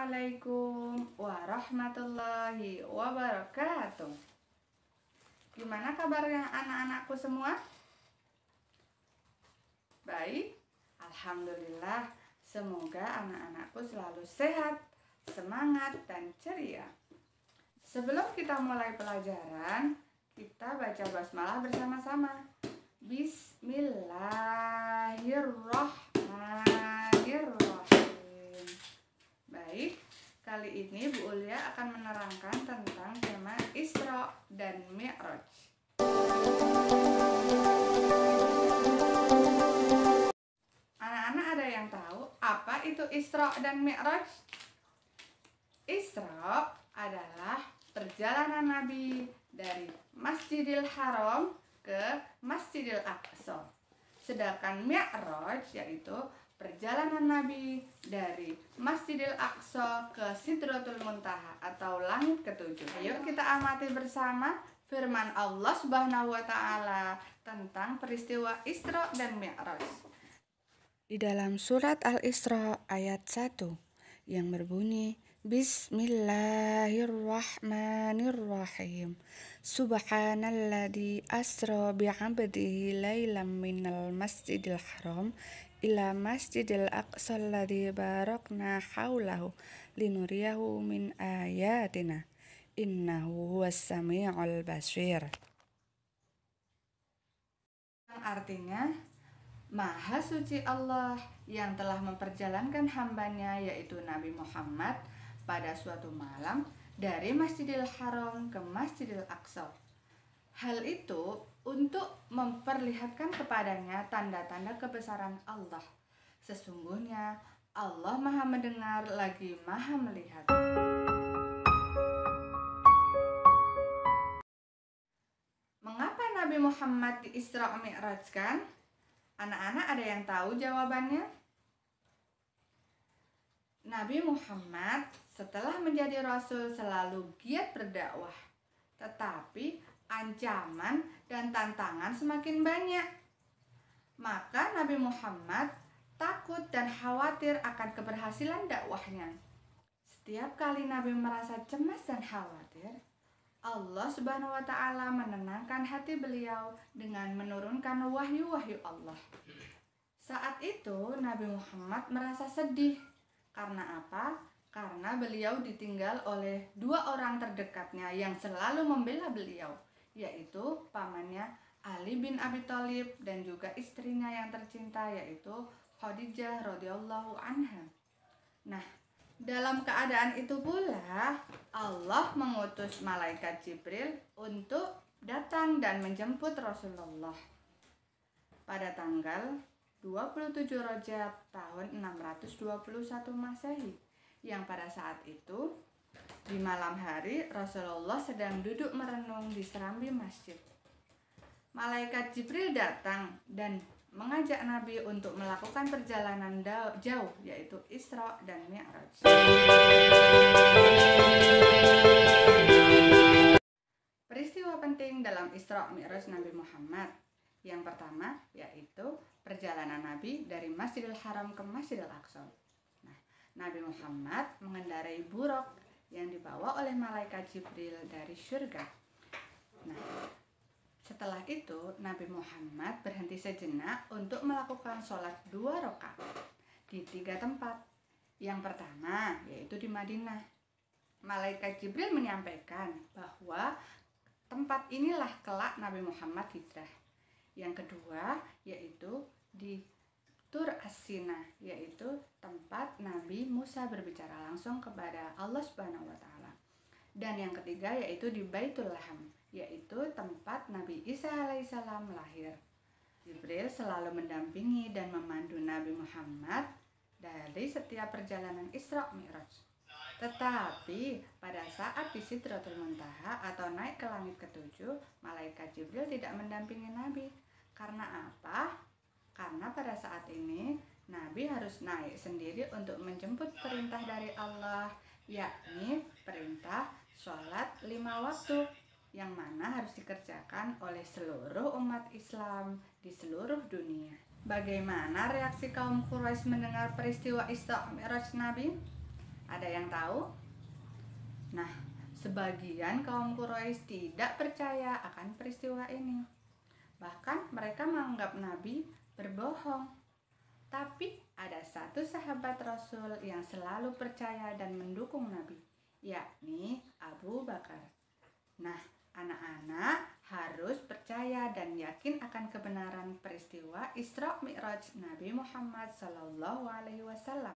Assalamualaikum warahmatullahi wabarakatuh. Gimana kabarnya anak-anakku semua? Baik, alhamdulillah. Semoga anak-anakku selalu sehat, semangat, dan ceria. Sebelum kita mulai pelajaran, kita baca basmalah bersama-sama. Bismillahirrahmanirrahim. Baik, kali ini Bu Ulia akan menerangkan tentang tema Isra dan Mi'raj. Anak-anak ada yang tahu apa itu Isra dan Mi'raj? Isra adalah perjalanan Nabi dari Masjidil Haram ke Masjidil Aqsa. Sedangkan Mi'raj yaitu perjalanan Nabi dari Masjidil Aqsa ke Sidratul Muntaha atau langit ketujuh. Ayo kita amati bersama firman Allah Subhanahu wa taala tentang peristiwa Isra dan Mi'raj. Di dalam surat Al-Isra ayat 1 yang berbunyi Bismillahirrahmanirrahim. Subhanalladzi asra bi'abdihi lailam minal masjidil haram ila masjidil aqsa alladzi barakna haulahu linuriyahu min ayatina innahu huwas sami'ul basir. Artinya, Maha suci Allah yang telah memperjalankan hambanya yaitu Nabi Muhammad pada suatu malam dari Masjidil Haram ke Masjidil Aqsa. Hal itu untuk memperlihatkan kepadanya tanda-tanda kebesaran Allah. Sesungguhnya Allah Maha mendengar lagi Maha melihat. Mengapa Nabi Muhammad di Isra Mi'rajkan? Anak-anak ada yang tahu jawabannya? Nabi Muhammad setelah menjadi Rasul selalu giat berdakwah. Tetapi ancaman dan tantangan semakin banyak. Maka Nabi Muhammad takut dan khawatir akan keberhasilan dakwahnya. Setiap kali Nabi merasa cemas dan khawatir, Allah Subhanahu wa taala menenangkan hati beliau dengan menurunkan wahyu-wahyu Allah. Saat itu Nabi Muhammad merasa sedih. Karena apa? Karena beliau ditinggal oleh dua orang terdekatnya yang selalu membela beliau, yaitu pamannya Ali bin Abi Thalib dan juga istrinya yang tercinta yaitu Khadijah radhiyallahu anha. Nah, dalam keadaan itu pula Allah mengutus malaikat Jibril untuk datang dan menjemput Rasulullah pada tanggal 27 Rajab tahun 621 Masehi, yang pada saat itu di malam hari Rasulullah sedang duduk merenung di serambi masjid. Malaikat Jibril datang dan mengajak Nabi untuk melakukan perjalanan jauh yaitu Isra dan Mi'raj. Peristiwa penting dalam Isra Mi'raj Nabi Muhammad. Yang pertama yaitu perjalanan Nabi dari Masjidil Haram ke Masjidil Aqsa. Nah, Nabi Muhammad mengendarai buraq yang dibawa oleh malaikat Jibril dari surga. Nah, setelah itu Nabi Muhammad berhenti sejenak untuk melakukan sholat 2 rakaat di 3 tempat. Yang pertama yaitu di Madinah. Malaikat Jibril menyampaikan bahwa tempat inilah kelak Nabi Muhammad hijrah. Yang kedua yaitu di Tur As-Sina, yaitu tempat Nabi Musa berbicara langsung kepada Allah Subhanahu wa taala. Dan yang ketiga yaitu di Baitul Laham, yaitu tempat Nabi Isa alaihissalam lahir. Jibril selalu mendampingi dan memandu Nabi Muhammad dari setiap perjalanan Isra Mi'raj. Tetapi pada saat di Sidratul Muntaha atau naik ke langit ketujuh, malaikat Jibril tidak mendampingi Nabi. Karena apa? Karena pada saat ini Nabi harus naik sendiri untuk menjemput perintah dari Allah, yakni perintah sholat 5 waktu yang mana harus dikerjakan oleh seluruh umat Islam di seluruh dunia. Bagaimana reaksi kaum Quraisy mendengar peristiwa Isra Mi'raj Nabi? Ada yang tahu? Nah, sebagian kaum Quraisy tidak percaya akan peristiwa ini. Bahkan mereka menganggap Nabi berbohong. Tapi ada satu sahabat Rasul yang selalu percaya dan mendukung Nabi, yakni Abu Bakar. Nah, anak-anak harus percaya dan yakin akan kebenaran peristiwa Isra Mi'raj Nabi Muhammad SAW.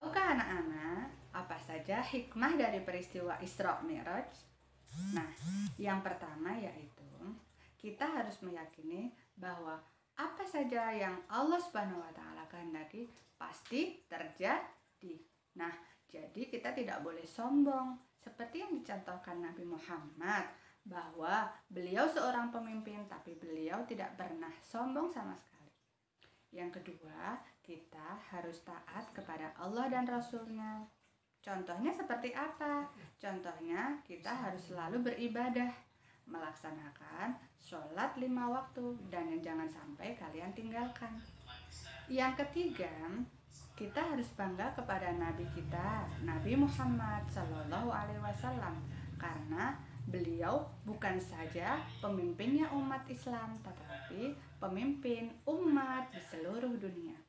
Tahukah anak-anak apa saja hikmah dari peristiwa Isra Mi'raj? Nah, yang pertama yaitu kita harus meyakini bahwa apa saja yang Allah Subhanahu wa taala kehendaki pasti terjadi. Nah, jadi kita tidak boleh sombong seperti yang dicontohkan Nabi Muhammad, bahwa beliau seorang pemimpin tapi beliau tidak pernah sombong sama sekali. Yang kedua, kita harus taat kepada Allah dan Rasul-Nya. Contohnya seperti apa? Contohnya kita harus selalu beribadah, melaksanakan sholat 5 waktu, dan yang jangan sampai kalian tinggalkan. Yang ketiga, kita harus bangga kepada Nabi kita, Nabi Muhammad SAW, karena beliau bukan saja pemimpinnya umat Islam, tetapi pemimpin umat di seluruh dunia.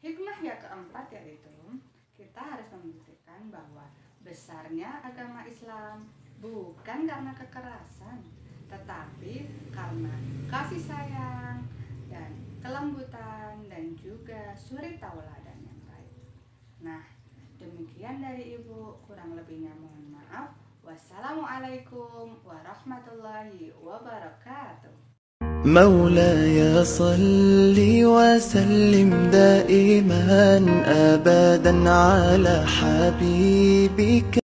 Hikmah yang keempat yaitu kita harus membuktikan bahwa besarnya agama Islam bukan karena kekerasan, tetapi karena kasih sayang dan kelembutan dan juga suri tauladan yang baik. Nah, demikian dari Ibu, kurang lebihnya mohon maaf. Wassalamualaikum warahmatullahi wabarakatuh. مولاي صل وسلم دائما أبدا على حبيبك